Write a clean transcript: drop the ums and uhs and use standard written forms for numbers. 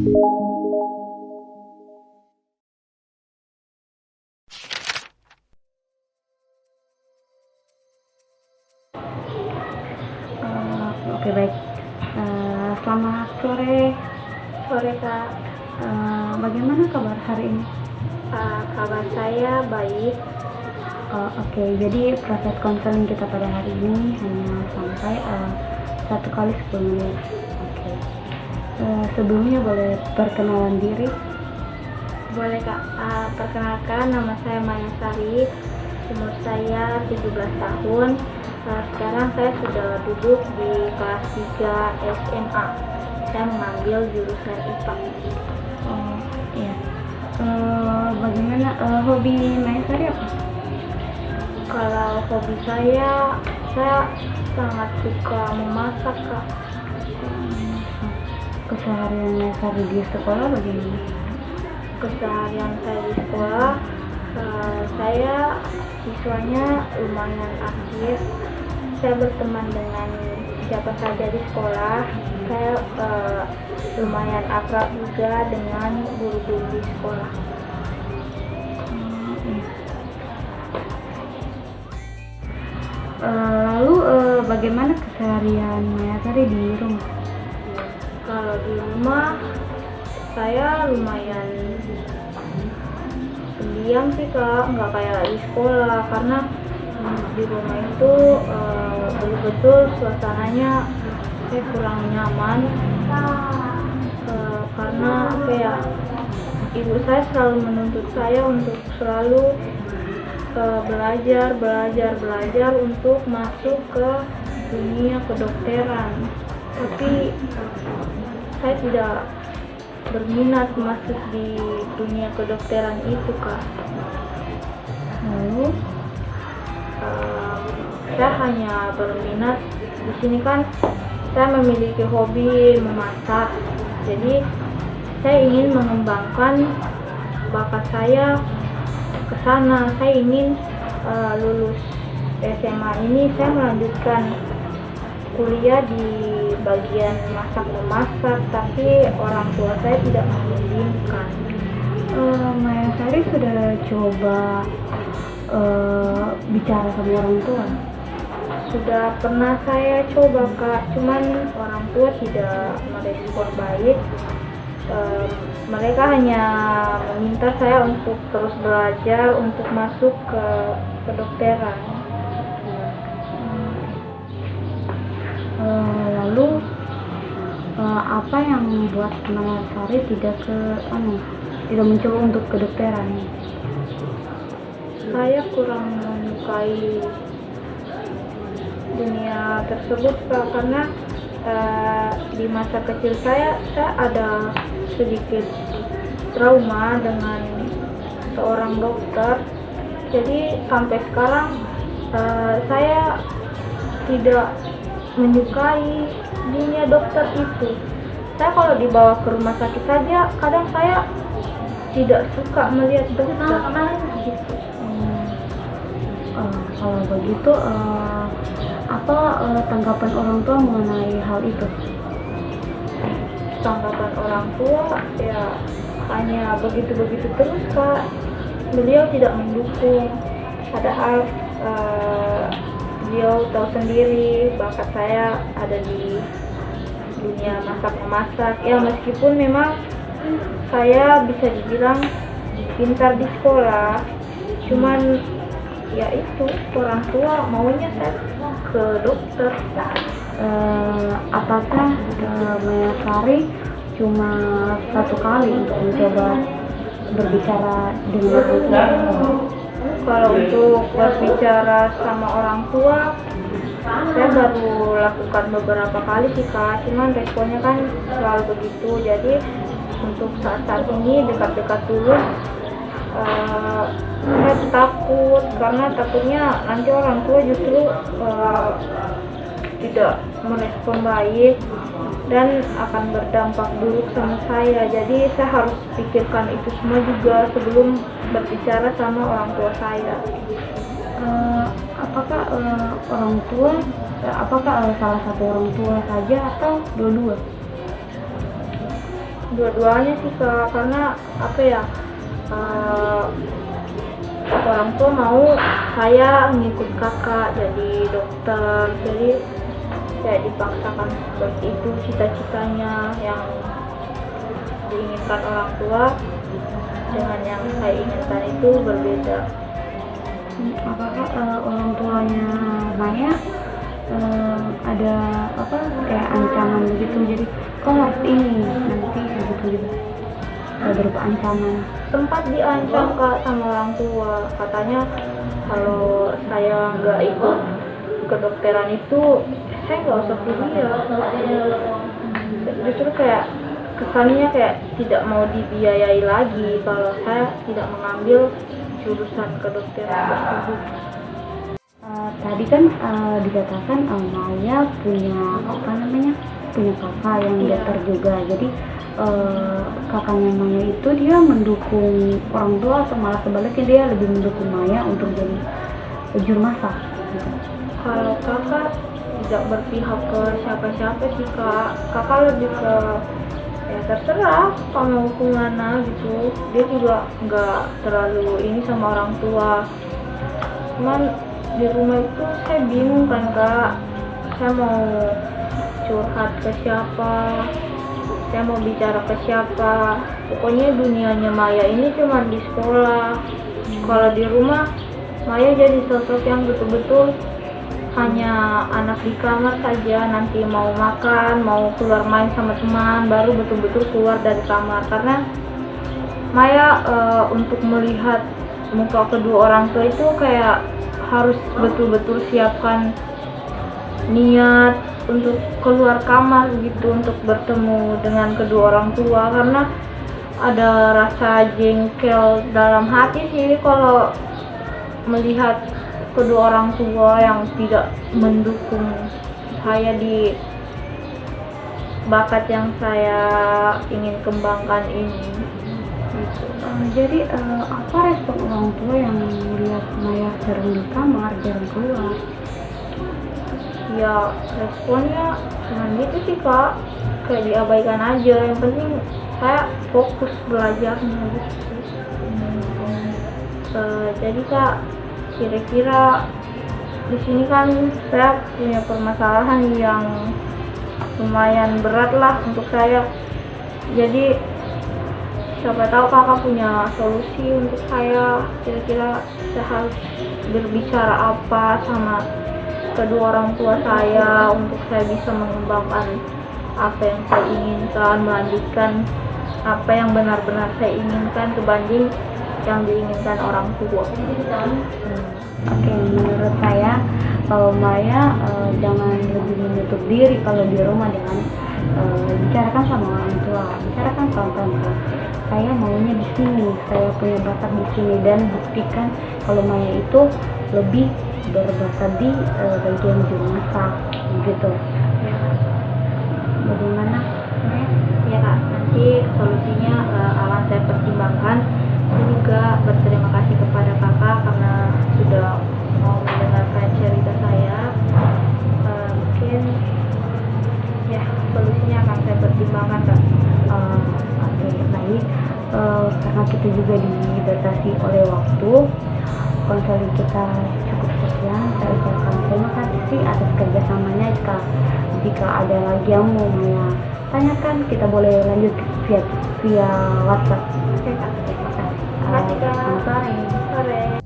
Oke, baik. Selamat sore. Sore Kak. Bagaimana kabar hari ini? Kabar saya baik. Oke, jadi proses konseling kita pada hari ini hanya sampai 1 kali 10 menit. Oke. Sebelumnya boleh perkenalan diri? Boleh Kak. Perkenalkan, nama saya Maya Sari, umur saya 17 tahun. Sekarang saya sudah duduk di kelas 3 SMA. Saya mengambil jurusan IPA. Oh, iya. Bagaimana hobi Maya Sari apa? Kalau hobi saya sangat suka memasak Kak. Keseharian Maya Sari di sekolah bagaimana? Keseharian saya di sekolah, saya siswanya lumayan aktif. Saya berteman dengan siapa saja di sekolah. Saya lumayan akrab juga dengan guru-guru di sekolah. Lalu bagaimana keseharian Maya Sari di rumah? Kalau di rumah saya lumayan pendiam sih Kak, nggak kayak di sekolah, karena di rumah itu betul-betul suasananya saya kurang nyaman, karena apa ya, ibu saya selalu menuntut saya untuk selalu belajar untuk masuk ke dunia kedokteran, tapi saya tidak berminat masuk di dunia kedokteran itu Kak. Lalu saya hanya berminat di sini kan, saya memiliki hobi memasak, jadi saya ingin mengembangkan bakat saya ke sana. Saya ingin lulus SMA ini saya melanjutkan kuliah di bagian masak-memasak, tapi orang tua saya tidak mengizinkan. Maya Sari sudah coba bicara sama orang tua? Sudah pernah saya coba Kak, cuman orang tua tidak merespon baik. Mereka hanya meminta saya untuk terus belajar untuk masuk ke kedokteran. Lalu apa yang membuat Maya Sari tidak mencoba untuk kedokteran? Saya kurang menyukai dunia tersebut Kak, karena di masa kecil saya ada sedikit trauma dengan seorang dokter. Jadi sampai sekarang saya tidak menyukai dunia dokter itu. Saya kalau dibawa ke rumah sakit saja, kadang saya tidak suka melihat dokter. Kalau begitu, apa tanggapan orang tua mengenai hal itu? Tanggapan orang tua ya hanya begitu-begitu terus Pak. Beliau tidak mendukung, padahal beliau tahu sendiri bakat saya ada di dunia masak-memasak. Ya meskipun memang saya bisa dibilang pintar di sekolah, cuman ya itu orang tua maunya saya ke dokter. Apakah Maya Sari cuma 1 kali untuk mencoba berbicara dengan orang tua? Kalau untuk berbicara sama orang tua, saya baru lakukan beberapa kali sih Kak, cuman responnya kan selalu begitu. Jadi untuk saat ini dekat-dekat dulu, saya takut, karena takutnya nanti orang tua justru tidak merespon baik dan akan berdampak buruk sama saya. Jadi saya harus pikirkan itu semua juga sebelum berbicara sama orang tua saya. Apakah salah satu orang tua saja atau dua-dua? Dua-duanya sih Kak, karena apa ya, orang tua mau saya ngikut kakak jadi dokter, jadi kayak dipaksakan seperti itu cita-citanya yang diinginkan orang tua dengan yang saya inginkan itu berbeda. Apakah orang tuanya Maya ada apa kayak ancaman begitu, jadi kau harus ini nanti begitu gitu, berupa ancaman? Sempat diancam Kak sama orang tua, katanya kalau saya nggak ikut kedokteran itu saya nggak usah kuliah. Justru kayak kesannya kayak tidak mau dibiayai lagi kalau saya tidak mengambil jurusan kedokteran tersebut. Tadi kan dikatakan Maya punya apa namanya, punya kakak yang dokter juga, jadi kakaknya Maya itu dia mendukung orang tua atau malah sebaliknya dia lebih mendukung Maya untuk jadi juru masak gitu? Kalau kakak tidak berpihak ke siapa-siapa sih Kak, kakak lebih ke ya terserah kamu hubungannya gitu, dia juga nggak terlalu ini sama orang tua. Cuman di rumah itu saya bingung kan Kak, saya mau curhat ke siapa, saya mau bicara ke siapa. Pokoknya dunianya Maya ini cuma di sekolah. Kalau di rumah Maya jadi sosok yang betul-betul hanya anak di kamar saja, nanti mau makan, mau keluar main sama teman, baru betul-betul keluar dari kamar. Karena Maya untuk melihat muka kedua orang tua itu kayak harus betul-betul siapkan niat untuk keluar kamar gitu, untuk bertemu dengan kedua orang tua, karena ada rasa jengkel dalam hati sih kalau melihat kedua orang tua yang tidak mendukung saya di bakat yang saya ingin kembangkan ini gitu. Jadi apa respon orang tua yang melihat Maya sering di kamar, jarang keluar? Ya responnya cuman gitu sih Kak, kayak diabaikan aja, yang penting saya fokus belajarnya gitu. Jadi Kak, kira-kira di sini kan saya punya permasalahan yang lumayan berat lah untuk saya. Jadi siapa tahu kakak punya solusi untuk saya, kira-kira saya harus berbicara apa sama kedua orang tua saya untuk saya bisa mengembangkan apa yang saya inginkan, melanjutkan apa yang benar-benar saya inginkan dibanding yang diinginkan orang tua. Oke, menurut saya kalau Maya jangan lebih menutup diri kalau di rumah, dengan bicarakan sama orang tua, bicarakan sama tante. Saya maunya di sini, saya punya bakat di sini, dan buktikan kalau Maya itu lebih berbakat di bagian juru masak gitu. Bagaimana? Ya Kak, nanti solusinya akan saya pertimbangkan. Saya juga berterima kasih kepada kakak karena sudah mau mendengarkan cerita saya. Mungkin ya solusinya akan saya pertimbangkan Kak. Oke, baik. Karena kita juga dibatasi oleh waktu, konseling kita cukup sekian. Saya ucapkan terima kasih atas kerjasamanya. Jika ada lagi yang mau Maya tanyakan, kita boleh lanjut via WhatsApp. Oke Kak. Terima kasih. Terima kasih Kak. Selamat sore. Sore.